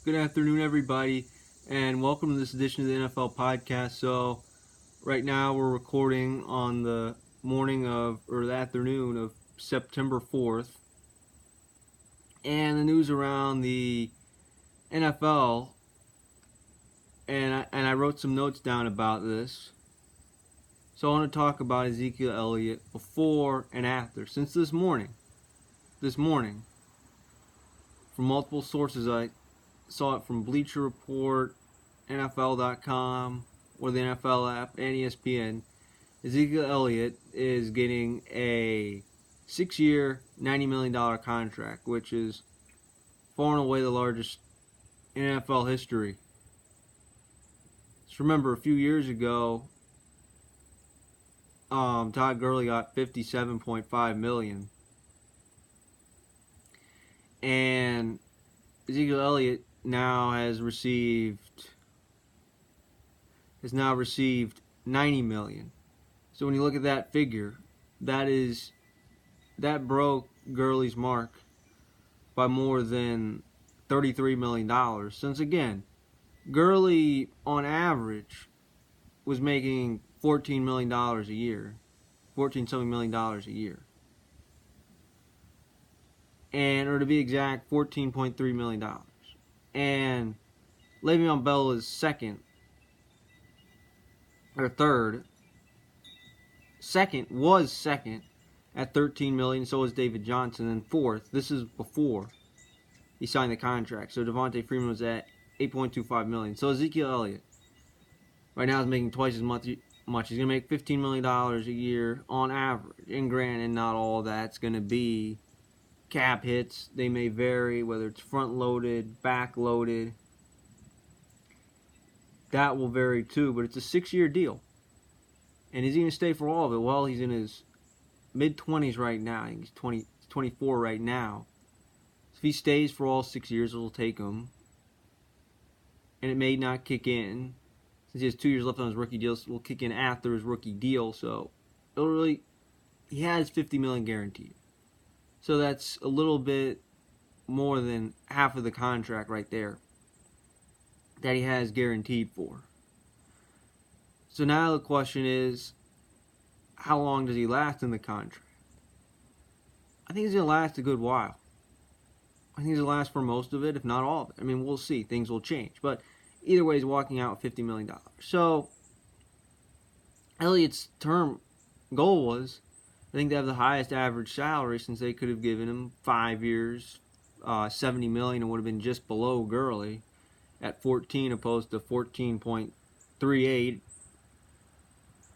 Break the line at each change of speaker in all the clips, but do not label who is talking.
Good afternoon, everybody, and welcome to this edition of the NFL podcast. So, right now we're recording on the the afternoon of September 4th, and the news around the NFL, and I wrote some notes down about this. So, I want to talk about Ezekiel Elliot before and after. Since this morning, from multiple sources, I saw it from Bleacher Report, NFL.com, or the NFL app, and ESPN. Ezekiel Elliott is getting a 6-year, $90 million contract, which is far and away the largest in NFL history. Just remember, a few years ago, Todd Gurley got $57.5 million, and Ezekiel Elliott now has now received $90 million. So when you look at that figure, that broke Gurley's mark by more than $33 million. Since again, Gurley on average was making $14 million a year, $14-something million a year. Or to be exact, $14.3 million. And Le'Veon Bell is second was second at $13 million. So was David Johnson. And fourth, this is before he signed the contract. So Devontae Freeman was at $8.25 million. So Ezekiel Elliott right now is making twice as much. He's going to make $15 million a year on average. And granted, not all that's going to be cap hits. They may vary, whether it's front-loaded, back-loaded. That will vary too, but it's a 6-year deal. And is he going to stay for all of it? Well, he's in his mid-20s right now. I think he's 24 right now. So if he stays for all 6 years, it'll take him. And it may not kick in. Since he has 2 years left on his rookie deal, so it will kick in after his rookie deal. So he has $50 million guaranteed. So that's a little bit more than half of the contract right there that he has guaranteed for. So now the question is, how long does he last in the contract? I think he's going to last a good while. I think he's going to last for most of it, if not all of it. I mean, we'll see. Things will change. But either way, he's walking out with $50 million. So Elliott's term goal was, I think, to have the highest average salary, since they could have given him 5 years, $70 million, and would have been just below Gurley at 14 opposed to 14.38.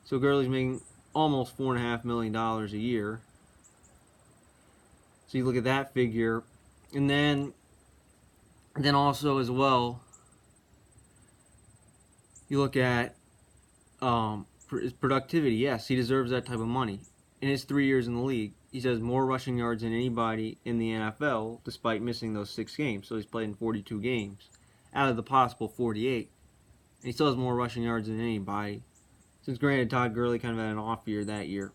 So Gurley's making almost $4.5 million a year. So you look at that figure, and then also as well, you look at his productivity. Yes, he deserves that type of money. In his 3 years in the league, he has more rushing yards than anybody in the NFL, despite missing those 6 games. So he's played in 42 games out of the possible 48. And he still has more rushing yards than anybody. Since granted, Todd Gurley kind of had an off year that year.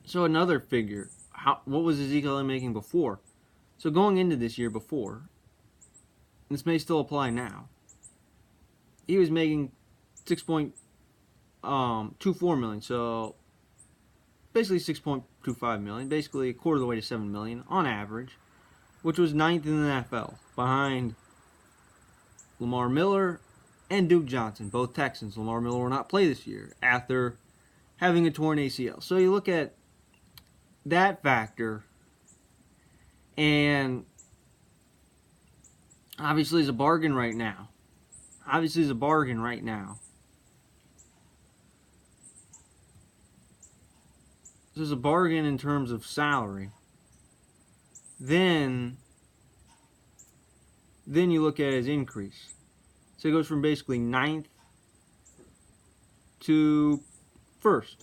So another figure, what was Ezekiel making before? So going into this year before, and this may still apply now, he was making $6.24 million. So basically $6.25 million, basically a quarter of the way to $7 million on average, which was 9th in the NFL, behind Lamar Miller and Duke Johnson, both Texans. Lamar Miller will not play this year after having a torn ACL. So you look at that factor, and obviously it's a bargain right now. There's a bargain in terms of salary. Then you look at his increase. So it goes from basically 9th to 1st.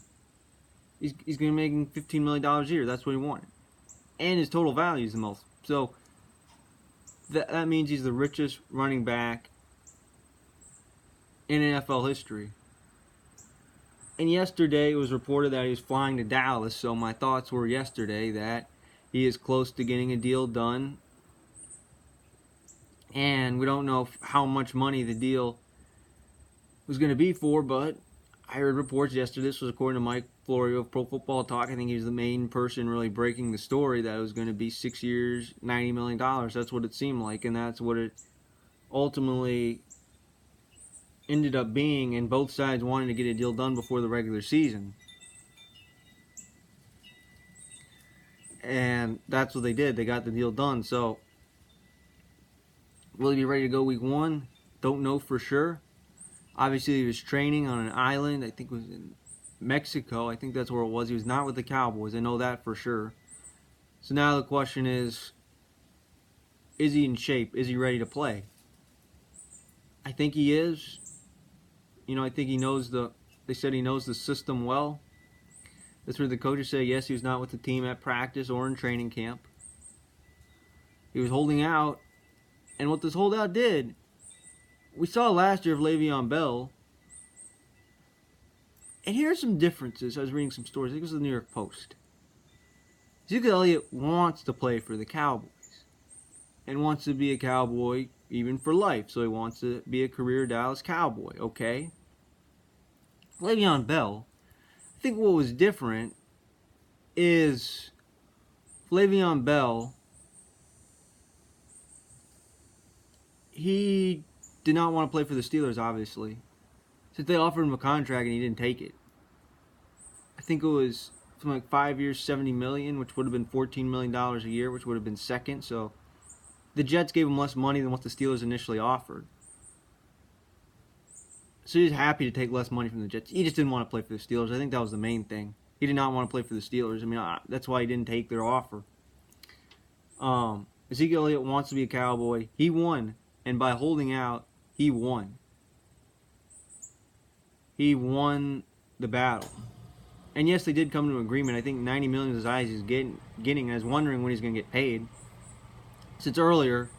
He's going to be making $15 million a year. That's what he wanted. And his total value is the most. So that means he's the richest running back in NFL history. And yesterday it was reported that he was flying to Dallas. So my thoughts were yesterday that he is close to getting a deal done And we don't know how much money the deal was going to be for, but I heard reports yesterday. This was according to Mike Florio of Pro Football Talk. I think he was the main person really breaking the story that it was going to be 6 years, $90 million. That's what it seemed like, and that's what it ultimately ended up being, and both sides wanted to get a deal done before the regular season. And that's what they did. They got the deal done. So, will he be ready to go week 1? Don't know for sure. Obviously, he was training on an island. I think it was in Mexico. I think that's where it was. He was not with the Cowboys. I know that for sure. So now the question is he in shape? Is he ready to play? I think he is. I think he knows they said he knows the system well. That's where the coaches say, yes, he was not with the team at practice or in training camp. He was holding out. And what this holdout did, we saw last year of Le'Veon Bell. And here are some differences. I was reading some stories. I think it was the New York Post. Ezikiel Elliot wants to play for the Cowboys. And wants to be a Cowboy even for life. So he wants to be a career Dallas Cowboy. Okay? Le'Veon Bell, I think what was different is Le'Veon Bell, he did not want to play for the Steelers, obviously. Since they offered him a contract and he didn't take it. I think it was something like 5 years, $70 million, which would have been $14 million a year, which would have been second. So the Jets gave him less money than what the Steelers initially offered. So he's happy to take less money from the Jets. He just didn't want to play for the Steelers. I think that was the main thing. He did not want to play for the Steelers. I mean, that's why he didn't take their offer. Ezekiel Elliott wants to be a Cowboy. He won. And by holding out, he won. He won the battle. And yes, they did come to an agreement. I think $90 million is as high as he's getting. I was wondering when he's going to get paid. Since earlier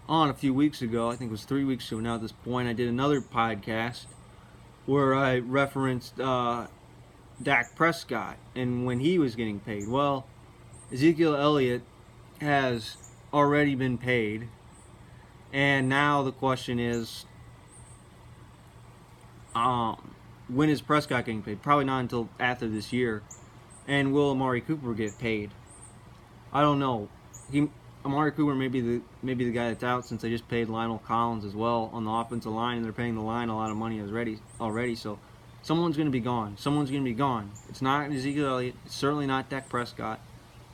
on, a few weeks ago, I think it was 3 weeks ago now at this point, I did another podcast where I referenced Dak Prescott and when he was getting paid. Well, Ezekiel Elliott has already been paid. And now the question is, when is Prescott getting paid? Probably not until after this year. And will Amari Cooper get paid? I don't know. Amari Cooper may be the guy that's out, since they just paid Lionel Collins as well on the offensive line, and they're paying the line a lot of money already. So someone's going to be gone. Someone's going to be gone. It's not Ezekiel Elliott. It's certainly not Dak Prescott.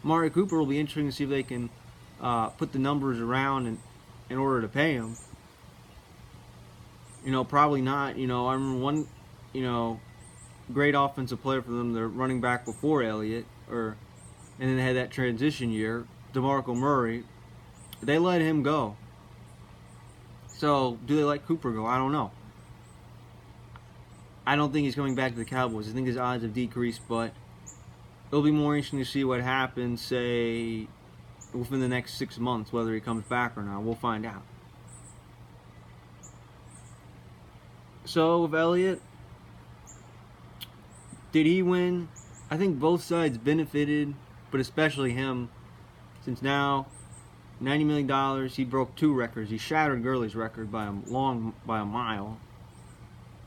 Amari Cooper will be interesting to see if they can put the numbers around in order to pay him. Probably not. I remember one, great offensive player for them, their running back before Elliott, and then they had that transition year, DeMarco Murray. They let him go. So, do they let Cooper go? I don't know. I don't think he's coming back to the Cowboys. I think his odds have decreased, but it'll be more interesting to see what happens, say, within the next 6 months, whether he comes back or not. We'll find out. So, with Elliott, did he win? I think both sides benefited, but especially him, since now, $90 million, he broke 2 records. He shattered Gurley's record by a mile.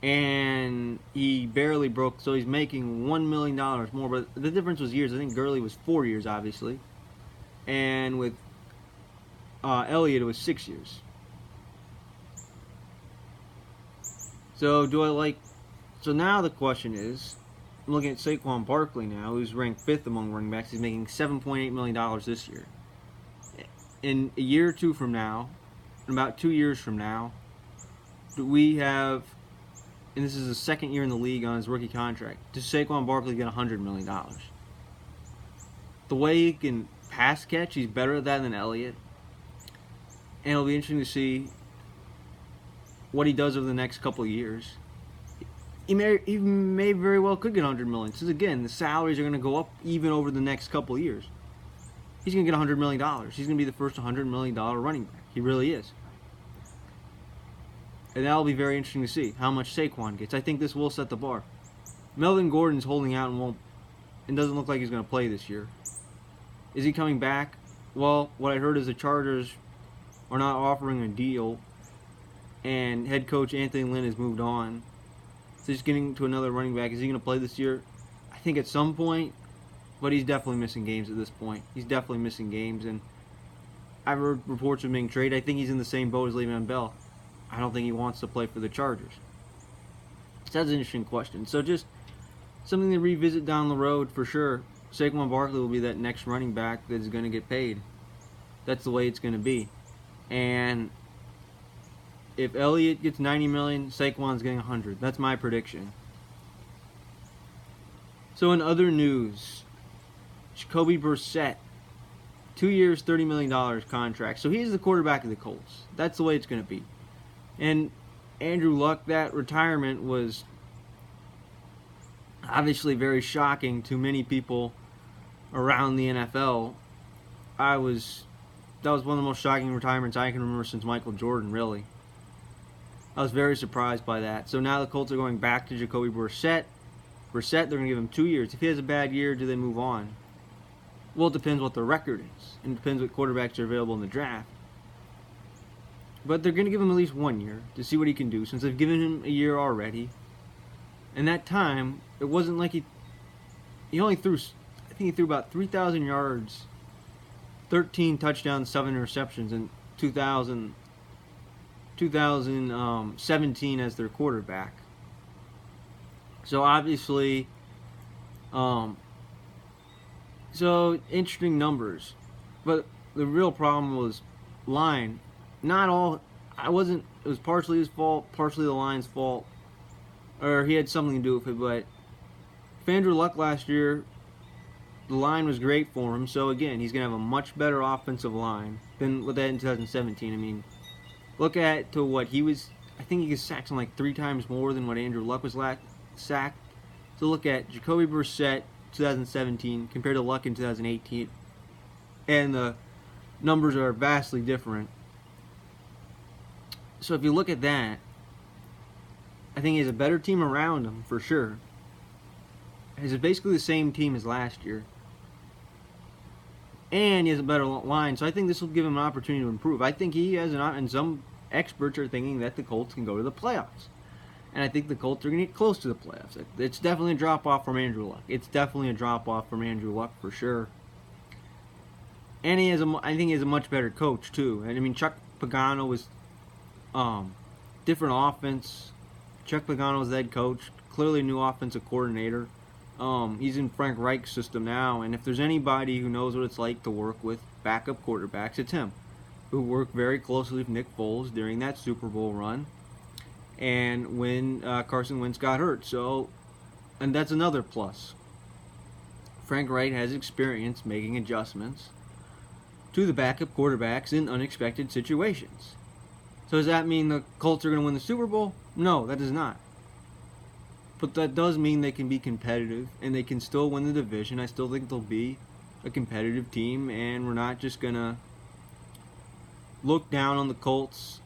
And he barely broke, so he's making $1 million more. But the difference was years. I think Gurley was 4 years, obviously. And with Elliott, it was 6 years. So So now the question is, I'm looking at Saquon Barkley now, who's ranked 5th among running backs. He's making $7.8 million this year. In a year or two from now, in about 2 years from now, we have, and this is the second year in the league on his rookie contract, does Saquon Barkley get $100 million? The way he can pass catch, he's better at that than Elliott. And it'll be interesting to see what he does over the next couple of years. He may very well could get $100 million. Because again, the salaries are going to go up even over the next couple of years. He's going to get $100 million. He's going to be the first $100 million running back. He really is. And that'll be very interesting to see how much Saquon gets. I think this will set the bar. Melvin Gordon's holding out and doesn't look like he's going to play this year. Is he coming back? Well, what I heard is the Chargers are not offering a deal, and head coach Anthony Lynn has moved on. So just getting to another running back. Is he going to play this year? I think at some point, but he's definitely missing games at this point. He's definitely missing games, and I've heard reports of him being traded. I think he's in the same boat as Le'Veon Bell. I don't think he wants to play for the Chargers. So that's an interesting question. So just something to revisit down the road for sure. Saquon Barkley will be that next running back that is going to get paid. That's the way it's going to be. And if Elliott gets $90 million, Saquon's getting $100. That's my prediction. So in other news, Jacoby Bressetts, 2 years, $30 million contract. So he's the quarterback of the Colts. That's the way it's going to be. And Andrew Luck, that retirement was obviously very shocking to many people around the NFL. That was one of the most shocking retirements I can remember since Michael Jordan, really. I was very surprised by that. So now the Colts are going back to Jacoby Bressetts. They're going to give him 2 years. If he has a bad year, do they move on? Well, it depends what the record is. And it depends what quarterbacks are available in the draft. But they're going to give him at least 1 year to see what he can do, since they've given him a year already. And that time, it wasn't like he only threw, I think he threw about 3,000 yards, 13 touchdowns, 7 interceptions in 2017 as their quarterback. So obviously, so interesting numbers. But the real problem was line. Not all, it was partially his fault, partially the line's fault, or he had something to do with it, but for Andrew Luck last year, the line was great for him, so again, he's going to have a much better offensive line than what they had in 2017. I mean, look at to what he was, I think he was sacked like 3 times more than what Andrew Luck was sacked. So look at Jacoby Bressetts 2017 compared to Luck in 2018, and the numbers are vastly different. So if you look at that, I think he has a better team around him for sure. He's basically the same team as last year. And he has a better line, so I think this will give him an opportunity to improve. I think he has and some experts are thinking that the Colts can go to the playoffs. And I think the Colts are going to get close to the playoffs. It's definitely a drop-off from Andrew Luck. It's definitely a drop-off from Andrew Luck for sure. And I think he has a much better coach too. And I mean, Chuck Pagano was different offense. Chuck Pagano was the head coach, clearly a new offensive coordinator. He's in Frank Reich's system now, and if there's anybody who knows what it's like to work with backup quarterbacks, it's him, who worked very closely with Nick Foles during that Super Bowl run, and when Carson Wentz got hurt. So, and that's another plus. Frank Reich has experience making adjustments to the backup quarterbacks in unexpected situations. So does that mean the Colts are going to win the Super Bowl? No, that does not. But that does mean they can be competitive, and they can still win the division. I still think they'll be a competitive team, and we're not just going to look down on the Colts.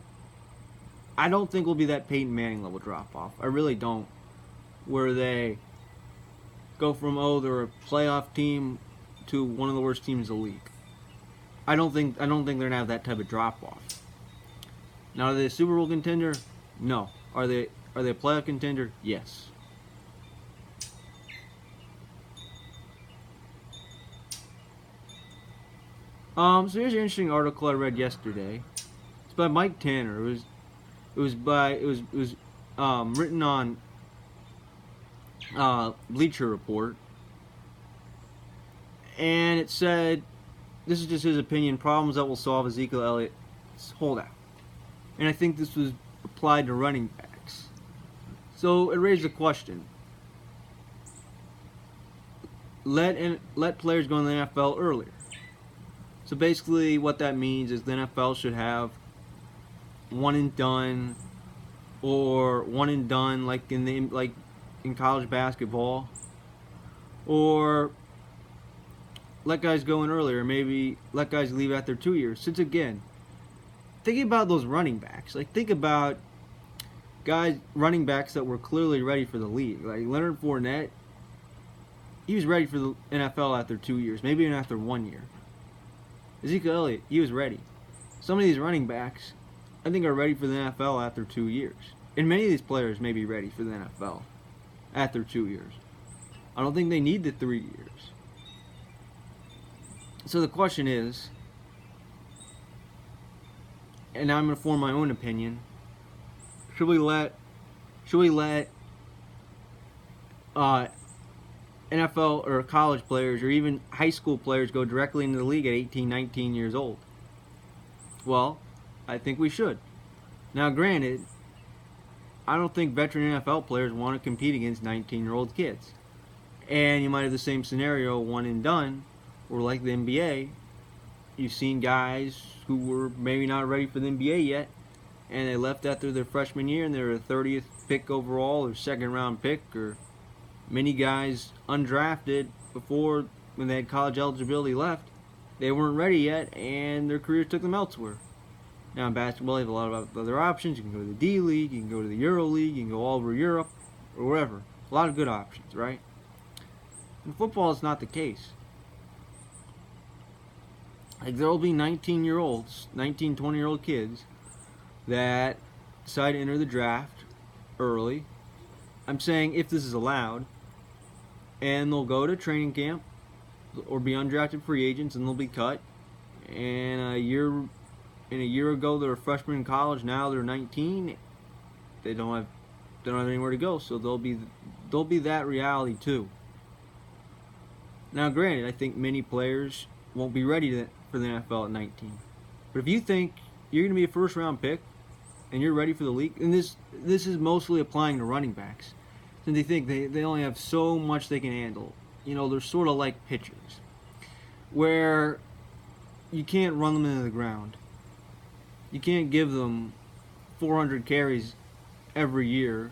I don't think we'll be that Peyton Manning level drop-off. I really don't. Where they go from, they're a playoff team to one of the worst teams in the league. I don't think they're going to have that type of drop-off. Now, are they a Super Bowl contender? No. Are they a playoff contender? Yes. So here's an interesting article I read yesterday. It's by Mike Tanner. It was written on Bleacher Report, and it said, this is just his opinion, problems that will solve Ezekiel Elliott's holdout. And I think this was applied to running backs. So it raised a question. Let players go in the NFL earlier. So basically what that means is the NFL should have one and done, or one and done like in college basketball, or let guys go in earlier, maybe let guys leave after 2 years. Since again, thinking about those running backs, like think about running backs that were clearly ready for the league. Like Leonard Fournette, he was ready for the NFL after 2 years, maybe even after 1 year. Ezekiel Elliott, he was ready. some of these running backs, I think, are ready for the NFL after 2 years. And many of these players may be ready for the NFL after 2 years. I don't think they need the 3 years. So the question is, and now I'm going to form my own opinion, should we let NFL or college players or even high school players go directly into the league at 18, 19 years old? Well, I think we should. Now, granted, I don't think veteran NFL players want to compete against 19-year-old kids. And you might have the same scenario, one and done, or like the NBA, you've seen guys who were maybe not ready for the NBA yet, and they left after their freshman year, and they're a 30th pick overall or second-round pick, or many guys undrafted before, when they had college eligibility left, they weren't ready yet, and their careers took them elsewhere. Now in basketball, you have a lot of other options. You can go to the D League, you can go to the Euro League, you can go all over Europe, or wherever. A lot of good options, right? In football, it's not the case. Like, there will be 19-year-olds, 19, 20-year-old kids that decide to enter the draft early. I'm saying if this is allowed, and they'll go to training camp or be undrafted free agents, and they'll be cut. And a year ago they were freshmen in college. Now they're 19. They don't have anywhere to go, so they'll be that reality too. Now, granted, I think many players won't be ready for the NFL at 19. But if you think you're going to be a first-round pick and you're ready for the league, and this is mostly applying to running backs, since they think they only have so much they can handle. You know, they're sort of like pitchers, where you can't run them into the ground. You can't give them 400 carries every year.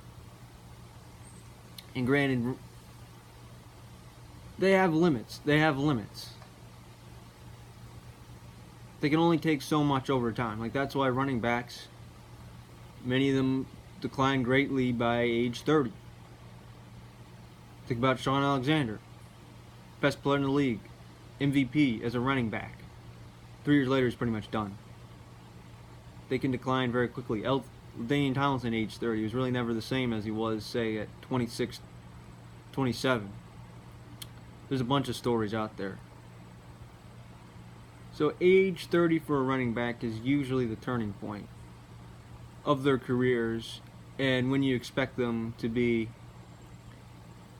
And granted, they have limits. They can only take so much over time. Like, that's why running backs, many of them decline greatly by age 30. Think about Sean Alexander, best player in the league, MVP as a running back. 3 years later, he's pretty much done. They can decline very quickly. Daniel Tomlinson, age 30, he was really never the same as he was, say, at 26, 27. There's a bunch of stories out there. So age 30 for a running back is usually the turning point of their careers, and when you expect them to be,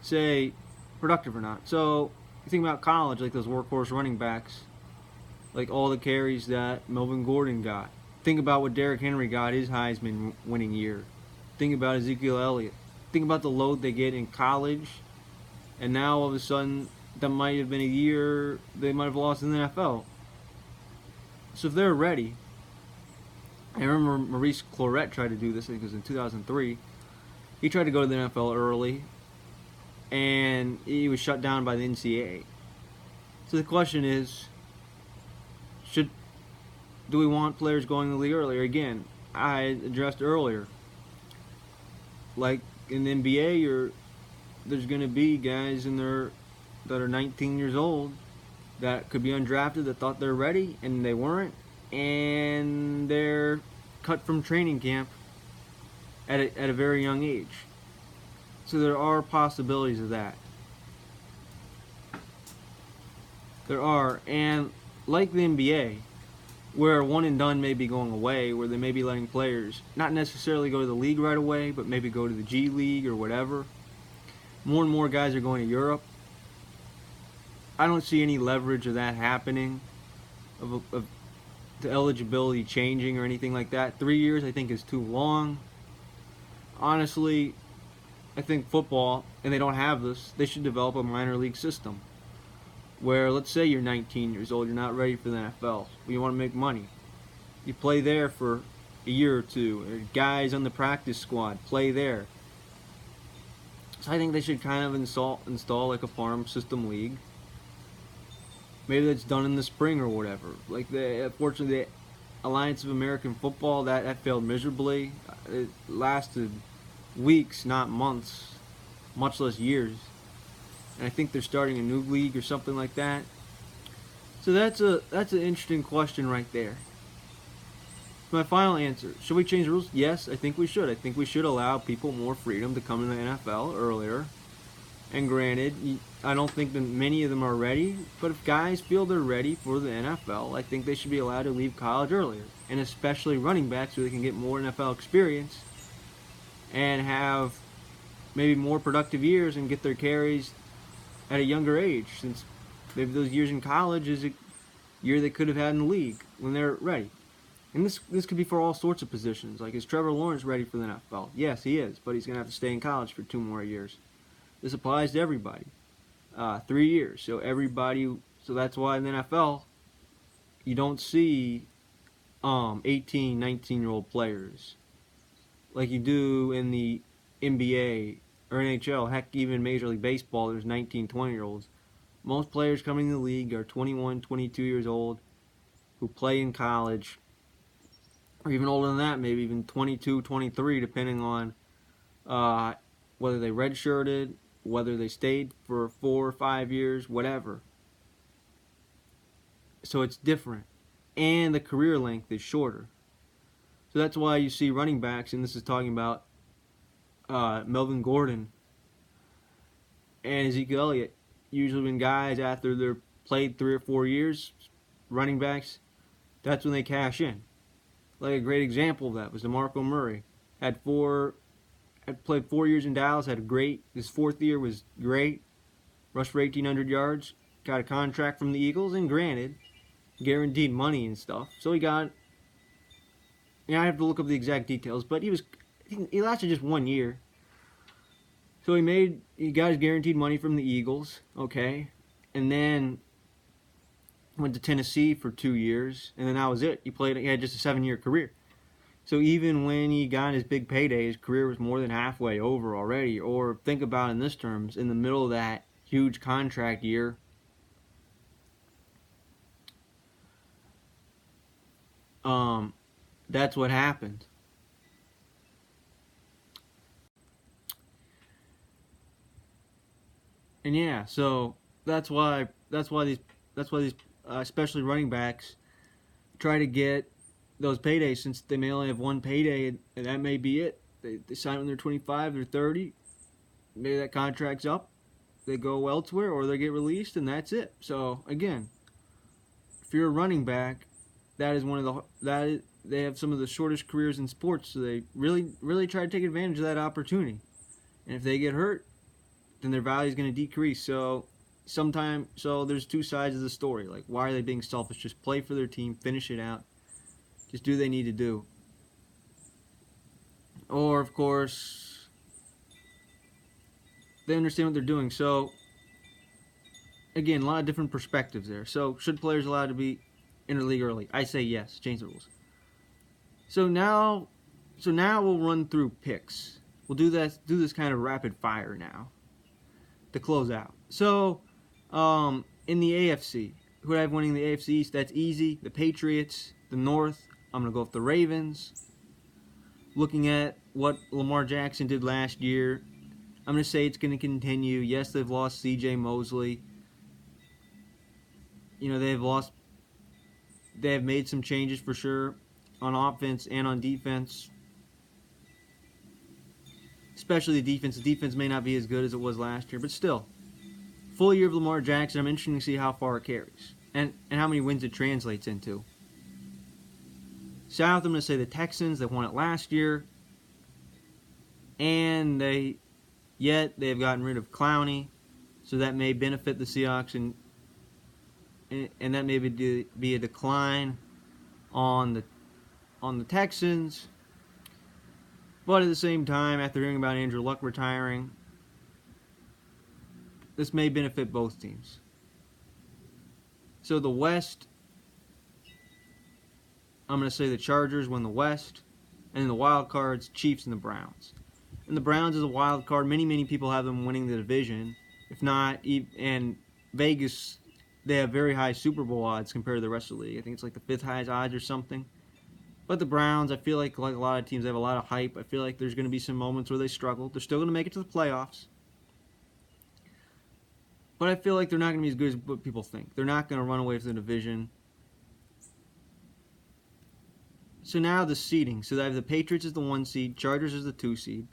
say, productive or not. So you think about college, like those workhorse running backs, like all the carries that Melvin Gordon got. Think about what Derrick Henry got his Heisman winning year. Think about Ezekiel Elliot. Think about the load they get in college, and now all of a sudden that might have been a year they might have lost in the NFL. So if they're ready, I remember Maurice Clarett tried to do this, I think it was in 2003. He tried to go to the NFL early, and he was shut down by the NCAA. So the question is, do we want players going to the league earlier? Again, I addressed earlier, like in the NBA, there's going to be guys that are 19 years old that could be undrafted, that thought they're ready and they weren't, and they're cut from training camp at a very young age. So there are possibilities of that. There are, and like the NBA, where one and done may be going away, where they may be letting players not necessarily go to the league right away, but maybe go to the G League or whatever. More and more guys are going to Europe. I don't see any leverage of that happening, of the eligibility changing or anything like that. 3 years, I think, is too long. Honestly, I think football, and they don't have this, they should develop a minor league system where, let's say you're 19 years old, you're not ready for the NFL, but you want to make money. You play there for a year or two, or guys on the practice squad play there. So I think they should kind of install like a farm system league. Maybe that's done in the spring or whatever. Like, unfortunately, the Alliance of American Football, that failed miserably. It lasted weeks, not months, much less years. And I think they're starting a new league or something like that. So that's an interesting question right there. My final answer: should we change the rules? Yes, I think we should. I think we should allow people more freedom to come in the NFL earlier. And granted, I don't think that many of them are ready, but if guys feel they're ready for the NFL, I think they should be allowed to leave college earlier. And especially running backs so they can get more NFL experience and have maybe more productive years and get their carries at a younger age, since maybe those years in college is a year they could have had in the league when they're ready. And this could be for all sorts of positions. Like, is Trevor Lawrence ready for the NFL? Yes, he is, but he's going to have to stay in college for 2 more years. This applies to everybody. 3 years. So everybody. So that's why in the NFL, you don't see 18, 19-year-old players like you do in the NBA or NHL. Heck, even Major League Baseball, there's 19, 20-year-olds. Most players coming in the league are 21, 22 years old who play in college, or even older than that, maybe even 22, 23, depending on whether they redshirted, whether they stayed for 4 or 5 years, whatever. So it's different. And the career length is shorter. So that's why you see running backs, and this is talking about Melvin Gordon and Ezekiel Elliot, usually when guys, after they're played 3 or 4 years, running backs, that's when they cash in. Like a great example of that was DeMarco Murray. Had played 4 years in Dallas, his 4th year was great, rushed for 1,800 yards, got a contract from the Eagles, and granted, guaranteed money and stuff. So he got, I have to look up the exact details, but he lasted just 1 year. So he got his guaranteed money from the Eagles, okay, and then went to Tennessee for 2 years, and then that was it. He had just a 7-year career. So even when he got his big payday, his career was more than halfway over already. Or think about it in this terms, in the middle of that huge contract year, that's what happened. And yeah, so that's why these especially running backs try to get those paydays, since they may only have one payday, and that may be it. They sign when they're 25 or 30. Maybe that contract's up. They go elsewhere or they get released, and that's it. So again, if you're a running back, that is they have some of the shortest careers in sports. So they really try to take advantage of that opportunity. And if they get hurt, then their value is going to decrease. So there's 2 sides of the story. Like, why are they being selfish? Just play for their team, finish it out, just do what they need to do. Or, of course, they understand what they're doing. So again, a lot of different perspectives there. So should players allowed to be enter the league early? I say yes. Change the rules. So now we'll run through picks. We'll do this kind of rapid fire now to close out. So in the AFC, who do I have winning the AFC East? That's easy. The Patriots. The North, I'm going to go with the Ravens. Looking at what Lamar Jackson did last year, I'm going to say it's going to continue. Yes, they've lost C.J. Mosley. They have made some changes for sure on offense and on defense. Especially the defense. The defense may not be as good as it was last year, but still. Full year of Lamar Jackson, I'm interested to see how far it carries. And how many wins it translates into. South, I'm going to say the Texans. They won it last year. And they've gotten rid of Clowney. So that may benefit the Seahawks, and that may be a decline on the Texans. But at the same time, after hearing about Andrew Luck retiring, this may benefit both teams. So the West, I'm going to say the Chargers win the West. And then the wild cards, Chiefs and the Browns. And the Browns is a wild card. Many people have them winning the division. If not, and Vegas, they have very high Super Bowl odds compared to the rest of the league. I think it's like the 5th highest odds or something. But the Browns, I feel like a lot of teams, they have a lot of hype. I feel like there's going to be some moments where they struggle. They're still going to make it to the playoffs. But I feel like they're not going to be as good as what people think. They're not going to run away from the division. So now the seeding. So I have the Patriots as the 1 seed, Chargers as the 2 seed.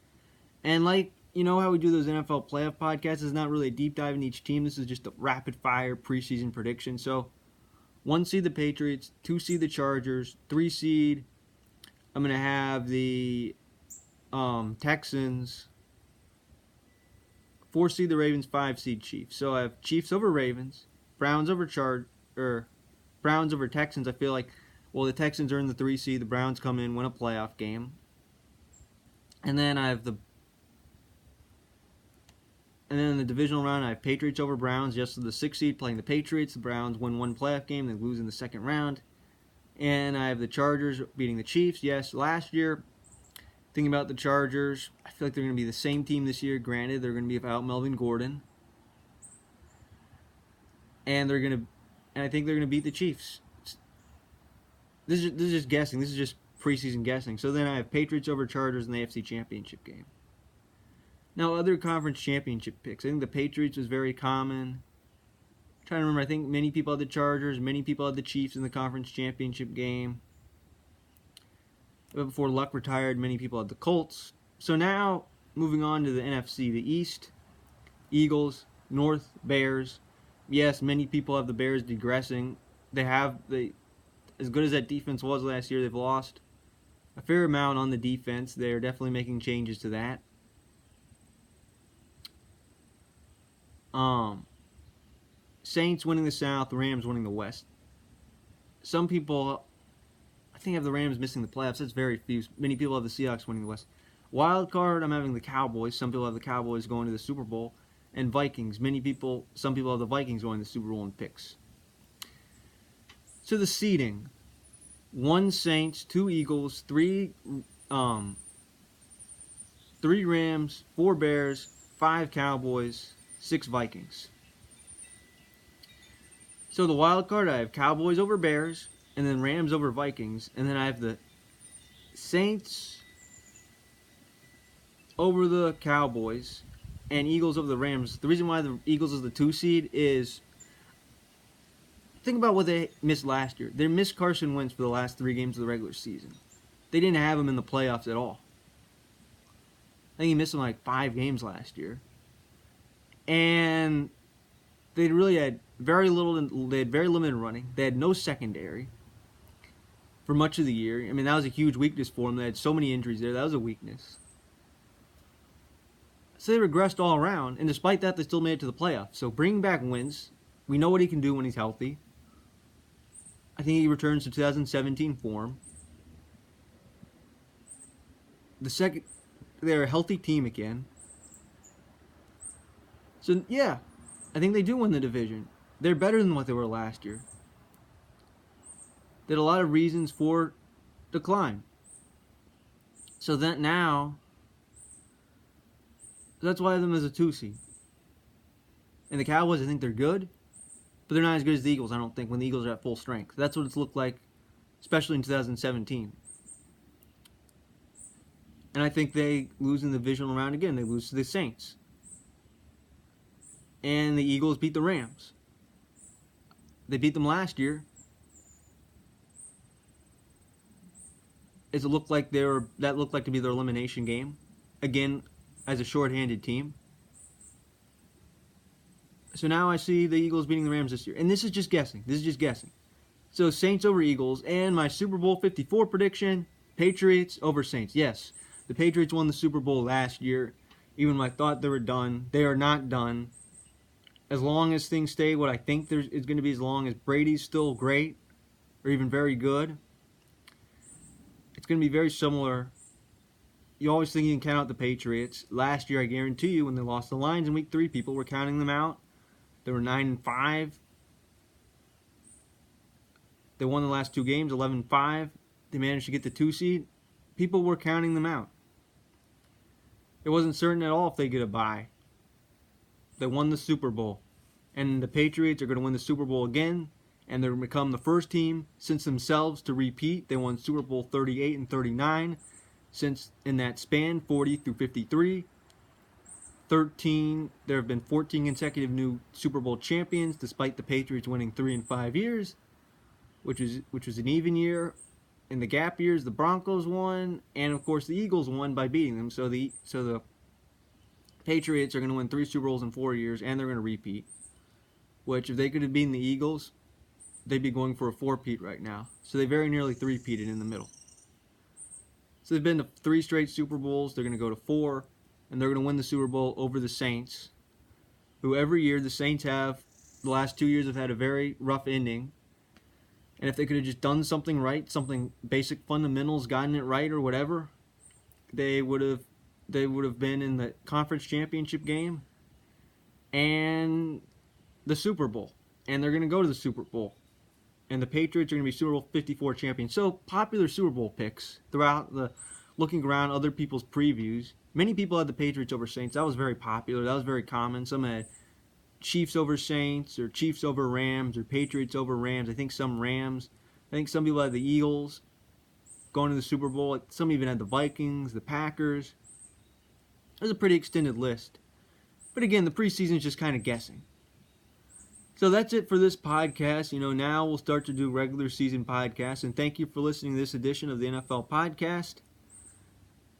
And like, you know how we do those NFL playoff podcasts? It's not really a deep dive in each team. This is just a rapid fire preseason prediction. So 1 seed the Patriots, 2 seed the Chargers, 3 seed I'm going to have the Texans, 4 seed the Ravens, 5 seed Chiefs. So I have Chiefs over Ravens, Browns over Browns over Texans. I feel like, well, the Texans are in the 3 seed, the Browns come in, win a playoff game. And then I have and then in the divisional round, I have Patriots over Browns. Yes, so the 6 seed playing the Patriots. The Browns win 1 playoff game, they lose in the second round. And I have the Chargers beating the Chiefs. Yes, last year, thinking about the Chargers, I feel like they're going to be the same team this year. Granted, they're going to be without Melvin Gordon. And I think they're going to beat the Chiefs. This is just guessing. This is just preseason guessing. So then I have Patriots over Chargers in the AFC Championship game. Now, other conference championship picks. I think the Patriots was very common. I'm trying to remember, I think many people had the Chargers, many people had the Chiefs in the conference championship game. But before Luck retired, many people had the Colts. So now, moving on to the NFC, the East, Eagles, North, Bears. Yes, many people have the Bears digressing. As good as that defense was last year, they've lost a fair amount on the defense. They're definitely making changes to that. Saints winning the South, Rams winning the West. Some people, I think, have the Rams missing the playoffs. That's very few. Many people have the Seahawks winning the West. Wild card, I'm having the Cowboys. Some people have the Cowboys going to the Super Bowl. And Vikings. Some people have the Vikings going to the Super Bowl in picks. So the seeding. 1 Saints, 2 Eagles, 3 Rams, 4 Bears, 5 Cowboys, 6 Vikings. So the wild card, I have Cowboys over Bears, and then Rams over Vikings, and then I have the Saints over the Cowboys, and Eagles over the Rams. The reason why the Eagles is the 2 seed is, think about what they missed last year. They missed Carson Wentz for the last 3 games of the regular season. They didn't have him in the playoffs at all. I think he missed him like 5 games last year. And they really had very limited running. They had no secondary for much of the year. I mean, that was a huge weakness for them. They had so many injuries there. That was a weakness. So they regressed all around, and despite that, they still made it to the playoffs. So bringing back Wentz, we know what he can do when he's healthy. I think he returns to 2017 form. They're a healthy team again. So, yeah, I think they do win the division. They're better than what they were last year. They had a lot of reasons for decline. So that now, that's why I have them as a 2 seed. And the Cowboys, I think they're good, but they're not as good as the Eagles, I don't think, when the Eagles are at full strength. That's what it's looked like, especially in 2017. And I think they lose in the divisional round again. They lose to the Saints. And the Eagles beat the Rams. They beat them last year. That looked like to be their elimination game. Again, as a shorthanded team. So now I see the Eagles beating the Rams this year. And this is just guessing. So Saints over Eagles. And my Super Bowl 54 prediction, Patriots over Saints. Yes, the Patriots won the Super Bowl last year. Even when I thought they were done. They are not done. As long as things stay what I think it's going to be, as long as Brady's still great or even very good, it's going to be very similar. You always think you can count out the Patriots. Last year, I guarantee you, when they lost the Lions in Week 3, people were counting them out. They were 9-5. They won the last 2 games, 11-5. They managed to get the 2 seed. People were counting them out. It wasn't certain at all if they get a bye. They won the Super Bowl. And the Patriots are going to win the Super Bowl again. And they're going to become the first team since themselves to repeat. They won Super Bowl 38 and 39. Since in that span, 40 through 53. There have been 14 consecutive new Super Bowl champions, despite the Patriots winning 3 in 5 years, which was an even year. in the gap years, the Broncos won, and of course the Eagles won by beating them. So the Patriots are going to win 3 Super Bowls in 4 years, and they're going to repeat. Which, if they could have beaten the Eagles, they'd be going for a 4-peat right now. So they very nearly 3-peated in the middle. So they've been to 3 straight Super Bowls. They're going to go to 4, and they're going to win the Super Bowl over the Saints, who every year the Saints have, the last 2 years have had a very rough ending. And if they could have just done something right, something basic fundamentals, gotten it right or whatever, they would have been in the conference championship game and the Super Bowl. And they're going to go to the Super Bowl. And the Patriots are going to be Super Bowl 54 champions. So popular Super Bowl picks throughout the, looking around other people's previews. Many people had the Patriots over Saints. That was very popular. That was very common. Some had Chiefs over Saints, or Chiefs over Rams, or Patriots over Rams. I think some Rams. I think some people had the Eagles going to the Super Bowl. Some even had the Vikings, the Packers. It was a pretty extended list. But again, the preseason is just kind of guessing. So that's it for this podcast. Now we'll start to do regular season podcasts. And thank you for listening to this edition of the NFL Podcast.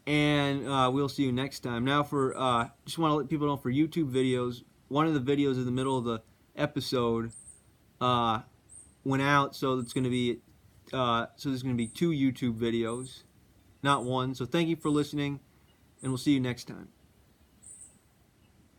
And we'll see you next time. Now just want to let people know for YouTube videos, one of the videos in the middle of the episode went out, so it's going to be there's going to be 2 YouTube videos, not one. So thank you for listening, and we'll see you next time.